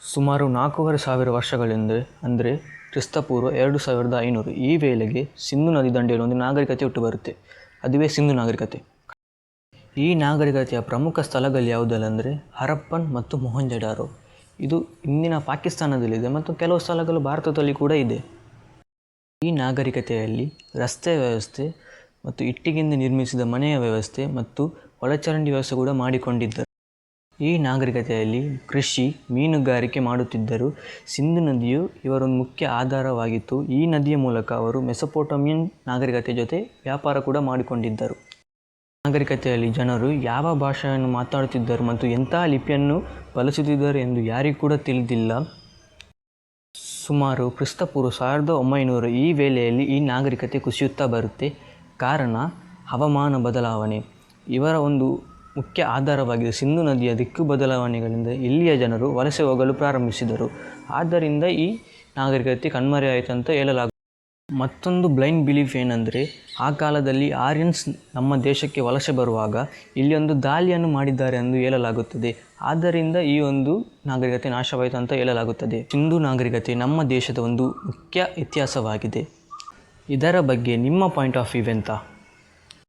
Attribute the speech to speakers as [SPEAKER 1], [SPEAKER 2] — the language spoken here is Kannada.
[SPEAKER 1] ಸುಮಾರು 4,500 ವರ್ಷಗಳಿಂದ ಅಂದರೆ ಕ್ರಿಸ್ತಪೂರ್ವ 2500 ಈ ವೇಳೆಗೆ ಸಿಂಧು ನದಿ ದಂಡೆಯಲ್ಲಿ ಒಂದು ನಾಗರಿಕತೆ ಹುಟ್ಟುಬರುತ್ತೆ. ಅದುವೇ ಸಿಂಧು ನಾಗರಿಕತೆ. ಈ ನಾಗರಿಕತೆಯ ಪ್ರಮುಖ ಸ್ಥಳಗಳು ಯಾವುದೆಂದರೆ ಹರಪ್ಪನ್ ಮತ್ತು ಮೊಹೆಂಜೊದಾರೋ. ಇದು ಇಂದಿನ ಪಾಕಿಸ್ತಾನದಲ್ಲಿದೆ ಮತ್ತು ಕೆಲವು ಸ್ಥಳಗಳು ಭಾರತದಲ್ಲಿ ಕೂಡ ಇದೆ. ಈ ನಾಗರಿಕತೆಯಲ್ಲಿ ರಸ್ತೆ ವ್ಯವಸ್ಥೆ ಮತ್ತು ಇಟ್ಟಿಗೆಯಿಂದ ನಿರ್ಮಿಸಿದ ಮನೆಯ ವ್ಯವಸ್ಥೆ ಮತ್ತು ಒಳಚರಂಡಿ ವ್ಯವಸ್ಥೆ ಕೂಡ ಮಾಡಿಕೊಂಡಿದ್ದರು. ಈ ನಾಗರಿಕತೆಯಲ್ಲಿ ಕೃಷಿ, ಮೀನುಗಾರಿಕೆ ಮಾಡುತ್ತಿದ್ದರು. ಸಿಂಧು ನದಿಯು ಇವರೊಂದು ಮುಖ್ಯ ಆಧಾರವಾಗಿತ್ತು. ಈ ನದಿಯ ಮೂಲಕ ಅವರು ಮೆಸೊಪೊಟೇಮಿಯನ್ ನಾಗರಿಕತೆ ಜೊತೆ ವ್ಯಾಪಾರ ಕೂಡ ಮಾಡಿಕೊಂಡಿದ್ದರು. ನಾಗರಿಕತೆಯಲ್ಲಿ ಜನರು ಯಾವ ಭಾಷೆಯನ್ನು ಮಾತಾಡುತ್ತಿದ್ದರು ಮತ್ತು ಎಂತಹ ಲಿಪಿಯನ್ನು ಬಳಸುತ್ತಿದ್ದರು ಎಂದು ಯಾರಿಗೂ ಕೂಡ ತಿಳಿದಿಲ್ಲ. ಸುಮಾರು ಕ್ರಿಸ್ತಪೂರ್ವ 1900 ಈ ವೇಳೆಯಲ್ಲಿ ಈ ನಾಗರಿಕತೆ ಕುಸಿಯುತ್ತಾ ಬರುತ್ತೆ. ಕಾರಣ ಹವಾಮಾನ ಬದಲಾವಣೆ ಇವರ ಒಂದು ಮುಖ್ಯ ಆಧಾರವಾಗಿದೆ. ಸಿಂಧು ನದಿಯ ದಿಕ್ಕು ಬದಲಾವಣೆಗಳಿಂದ ಇಲ್ಲಿಯ ಜನರು ವಲಸೆ ಹೋಗಲು ಪ್ರಾರಂಭಿಸಿದರು. ಆದ್ದರಿಂದ ಈ ನಾಗರಿಕತೆ ಕಣ್ಮರೆಯಾಯಿತು ಅಂತ ಹೇಳಲಾಗುತ್ತದೆ. ಮತ್ತೊಂದು ಬ್ಲೈಂಡ್ ಬಿಲೀಫ್ ಏನಂದರೆ, ಆ ಕಾಲದಲ್ಲಿ ಆರ್ಯನ್ಸ್ ನಮ್ಮ ದೇಶಕ್ಕೆ ವಲಸೆ ಬರುವಾಗ ಇಲ್ಲಿ ಒಂದು ದಾಳಿಯನ್ನು ಮಾಡಿದ್ದಾರೆ ಎಂದು ಹೇಳಲಾಗುತ್ತದೆ. ಆದ್ದರಿಂದ ಈ ಒಂದು ನಾಗರಿಕತೆ ನಾಶವಾಯಿತು ಅಂತ ಹೇಳಲಾಗುತ್ತದೆ. ಸಿಂಧು ನಾಗರಿಕತೆ ನಮ್ಮ ದೇಶದ ಒಂದು ಮುಖ್ಯ ಇತಿಹಾಸವಾಗಿದೆ. ಇದರ ಬಗ್ಗೆ ನಿಮ್ಮ ಪಾಯಿಂಟ್ ಆಫ್ ವ್ಯೂ ಎಂತ?